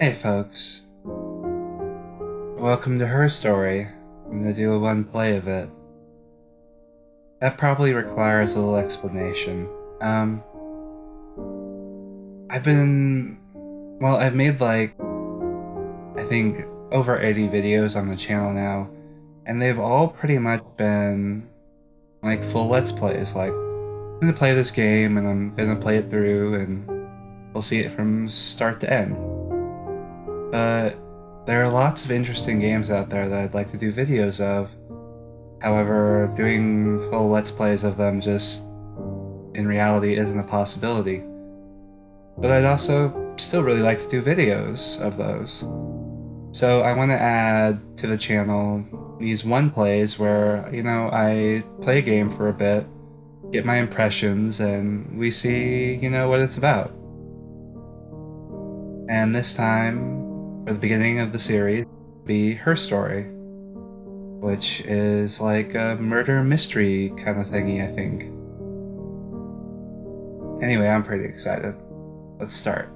Hey folks, welcome to her story. I'm gonna do a one play of it. That probably requires a little explanation. I've made I think over 80 videos on the channel now, and they've all pretty much been like full Let's Plays. Like, I'm gonna play this game and I'm gonna play it through and we'll see it from start to end. But there are lots of interesting games out there that I'd like to do videos of. However, doing full Let's Plays of them just in reality isn't a possibility. But I'd also still really like to do videos of those. So I want to add to the channel these one plays where, I play a game for a bit, get my impressions, and we see, what it's about. And this time, for the beginning of the series, be her story, which is like a murder mystery kind of thingy, I think. Anyway, I'm pretty excited. Let's start.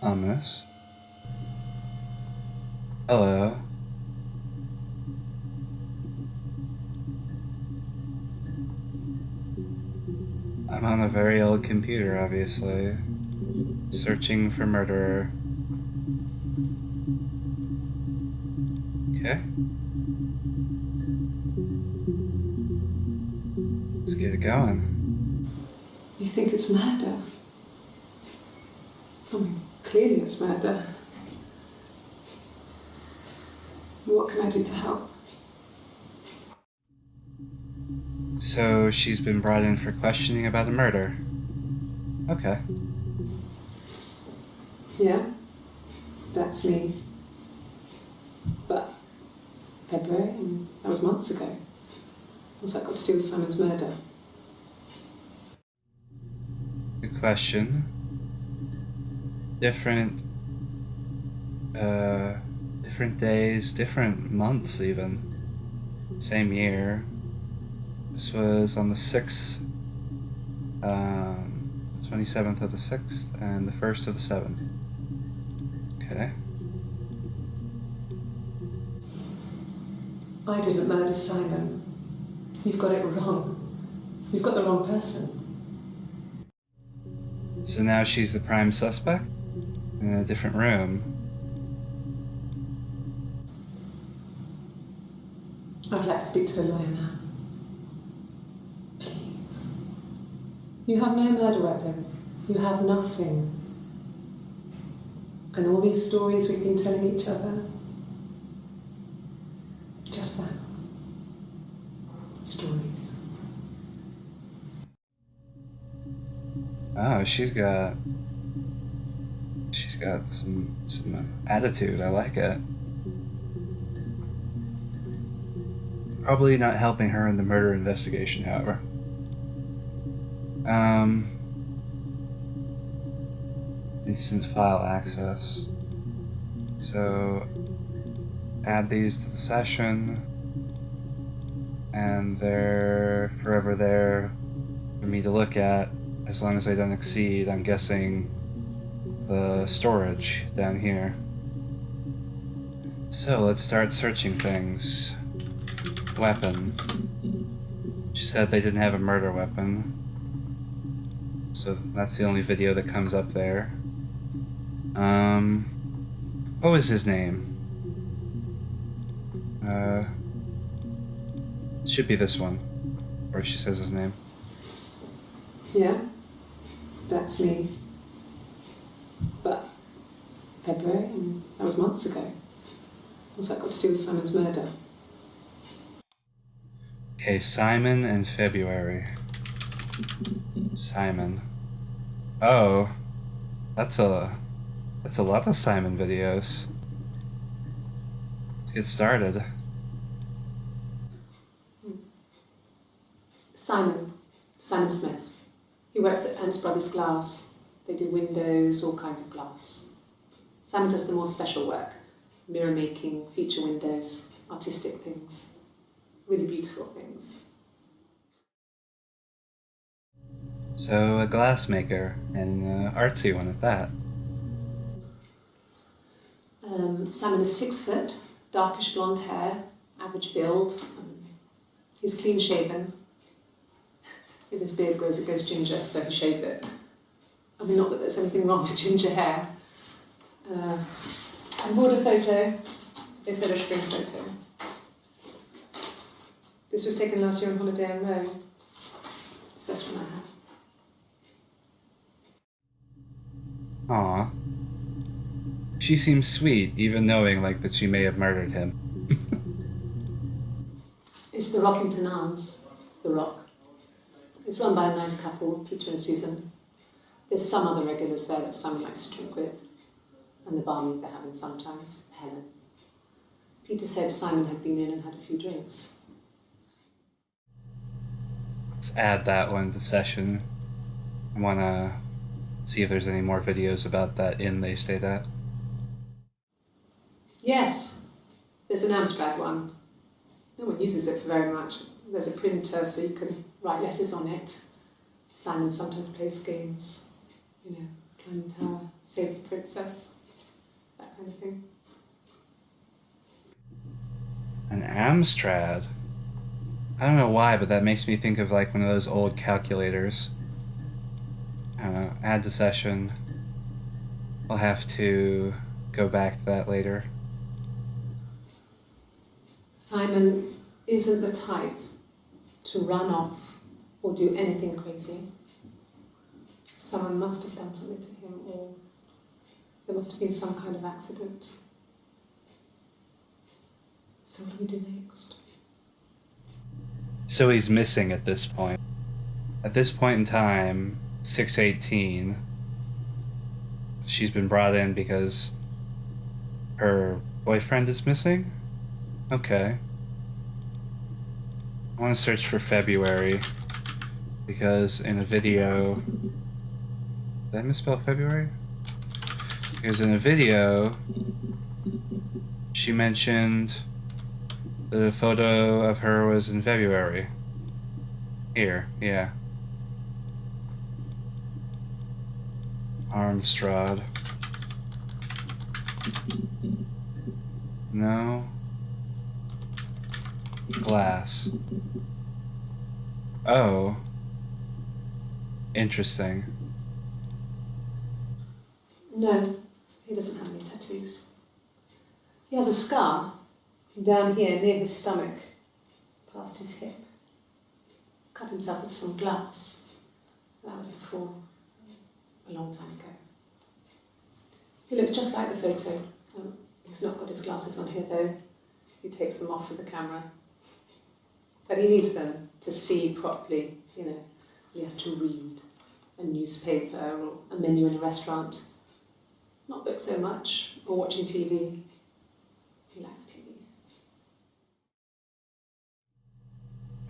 Ominous. Hello. I'm on a very old computer, obviously. Searching for murderer. Okay. Let's get it going. You think it's murder? I mean, clearly it's murder. What can I do to help? So she's been brought in for questioning about a murder. Okay. Yeah, that's me. But February, that was months ago. What's that got to do with Simon's murder? Good question. Different days, different months even. Same year. This was on the 6th, 27th of the 6th, and the 1st of the 7th. Okay. I didn't murder Simon. You've got it wrong. You've got the wrong person. So now she's the prime suspect? In a different room. I'd like to speak to a lawyer now. Please. You have no murder weapon. You have nothing. And all these stories we've been telling each other, just that. Stories. Oh, she's got some attitude. I like it. Probably not helping her in the murder investigation, however. Instant file access. So add these to the session, and they're forever there for me to look at as long as they don't exceed, I'm guessing, the storage down here. So let's start searching things. Weapon. She said they didn't have a murder weapon, so that's the only video that comes up there. What was his name? Should be this one, where she says his name. Yeah, that's me. But February, that was months ago. What's that got to do with Simon's murder? Okay, Simon and February. Simon. Oh, that's a lot of Simon videos. Let's get started. Simon Smith. He works at Ernst Brothers Glass. They do windows, all kinds of glass. Simon does the more special work, mirror making, feature windows, artistic things, really beautiful things. So a glassmaker, and an artsy one at that. Simon is 6 foot, darkish blonde hair, average build. He's clean shaven. If his beard grows, it goes ginger, so he shaves it. I mean, not that there's anything wrong with ginger hair. I bought a photo. They said a Sprigg photo. This was taken last year on holiday in Rome. It's the best one I have. Aw. She seems sweet, even knowing like that she may have murdered him. It's the Rockington Arms, the Rock. It's run by a nice couple, Peter and Susan. There's some other regulars there that Simon likes to drink with, and the barmaid they're having sometimes, Helen. Peter said Simon had been in and had a few drinks. Let's add that one to session. I want to see if there's any more videos about that inn they stayed at. Yes, there's an Amstrad one. No one uses it for very much. There's a printer so you can write letters on it. Simon sometimes plays games, you know, climb the tower, save the princess, that kind of thing. An Amstrad? I don't know why, but that makes me think of like one of those old calculators. I don't know, add to session. I'll have to go back to that later. Simon isn't the type to run off or do anything crazy. Someone must have done something to him, or there must have been some kind of accident. So what do we do next? So he's missing at this point. At this point in time, 6/18, she's been brought in because her boyfriend is missing? Okay. I want to search for February because in a video... Did I misspell February? Because in a video, she mentioned that a photo of her was in February. Here, yeah. Armstrad. No. Glass. Oh. Interesting. No, he doesn't have any tattoos. He has a scar down here near his stomach, past his hip. Cut himself with some glass. That was before, a long time ago. He looks just like the photo. He's not got his glasses on here though. He takes them off with the camera. But he needs them to see properly, you know. He has to read a newspaper or a menu in a restaurant. Not book so much, or watching TV. He likes TV.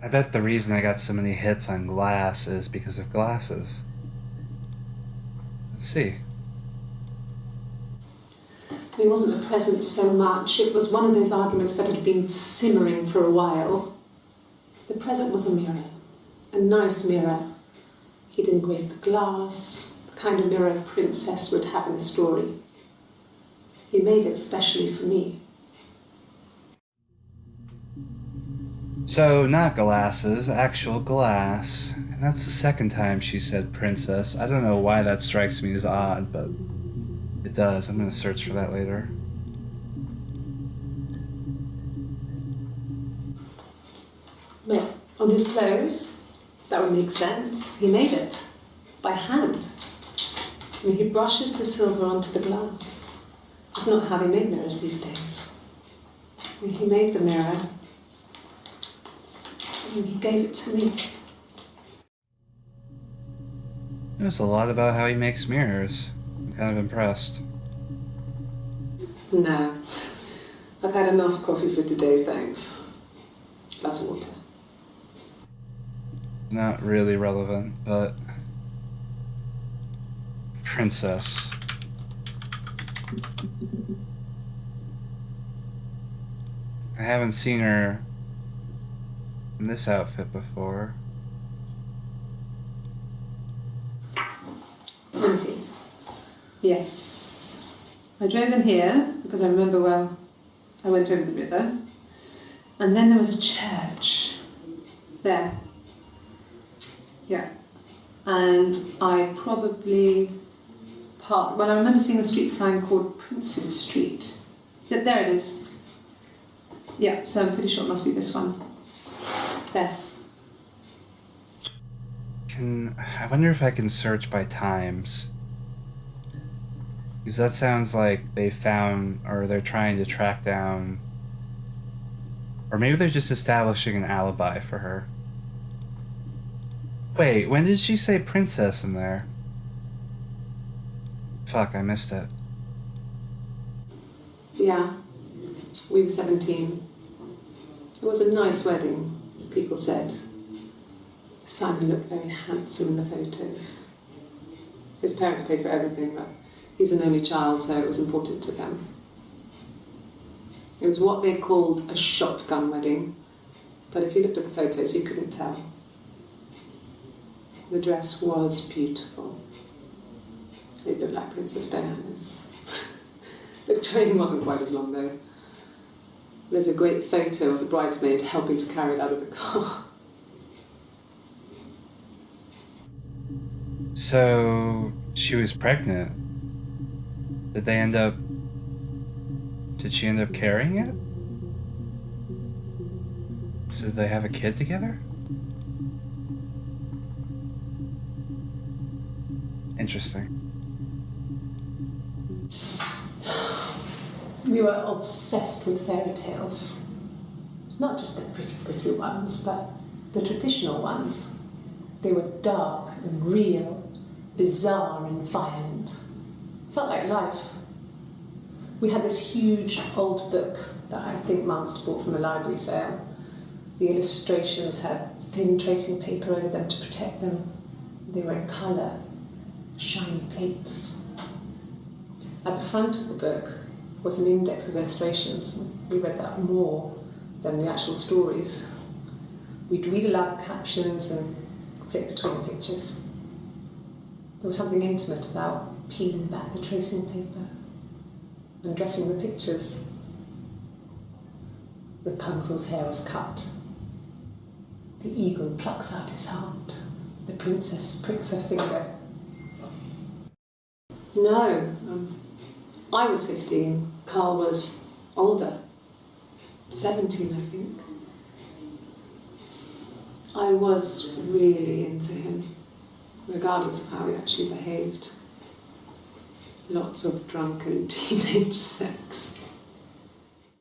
I bet the reason I got so many hits on glass is because of glasses. Let's see. It wasn't the present so much. It was one of those arguments that had been simmering for a while. The present was a mirror, a nice mirror. He'd engraved the glass, the kind of mirror a princess would have in a story. He made it specially for me. So, not glasses, actual glass. And that's the second time she said princess. I don't know why that strikes me as odd, but it does. I'm gonna search for that later. Well, on his clothes, that would make sense. He made it by hand. I mean, he brushes the silver onto the glass. It's not how they make mirrors these days. I mean, he made the mirror, and he gave it to me. There's a lot about how he makes mirrors. I'm kind of impressed. No, I've had enough coffee for today, thanks. Glass of water. Not really relevant, but... Princess. I haven't seen her in this outfit before. Let me see. Yes. I drove in here because I remember well I went over the river. And then there was a church there. Yeah. And I probably parked, well, I remember seeing a street sign called Princess Street. Yeah, there it is. Yeah, so I'm pretty sure it must be this one. There. I wonder if I can search by times. Because that sounds like they found, or they're trying to track down, or maybe they're just establishing an alibi for her. Wait, when did she say princess in there? Fuck, I missed it. Yeah, we were 17. It was a nice wedding, people said. Simon looked very handsome in the photos. His parents paid for everything, but he's an only child, so it was important to them. It was what they called a shotgun wedding, but if you looked at the photos, you couldn't tell. The dress was beautiful. It looked like Princess Diana's. The train wasn't quite as long, though. There's a great photo of the bridesmaid helping to carry it out of the car. So, she was pregnant. Did she end up carrying it? So did they have a kid together? Interesting. We were obsessed with fairy tales. Not just the pretty, pretty ones, but the traditional ones. They were dark and real, bizarre and violent. Felt like life. We had this huge old book that I think Mum must have bought from a library sale. The illustrations had thin tracing paper over them to protect them. They were in colour, shiny plates. At the front of the book was an index of illustrations. We read that more than the actual stories. We'd read aloud the captions and flip between the pictures. There was something intimate about peeling back the tracing paper, undressing the pictures. Rapunzel's hair is cut. The eagle plucks out his heart. The princess pricks her finger. No, I was 15. Carl was older. 17, I think. I was really into him, regardless of how he actually behaved. Lots of drunken teenage sex.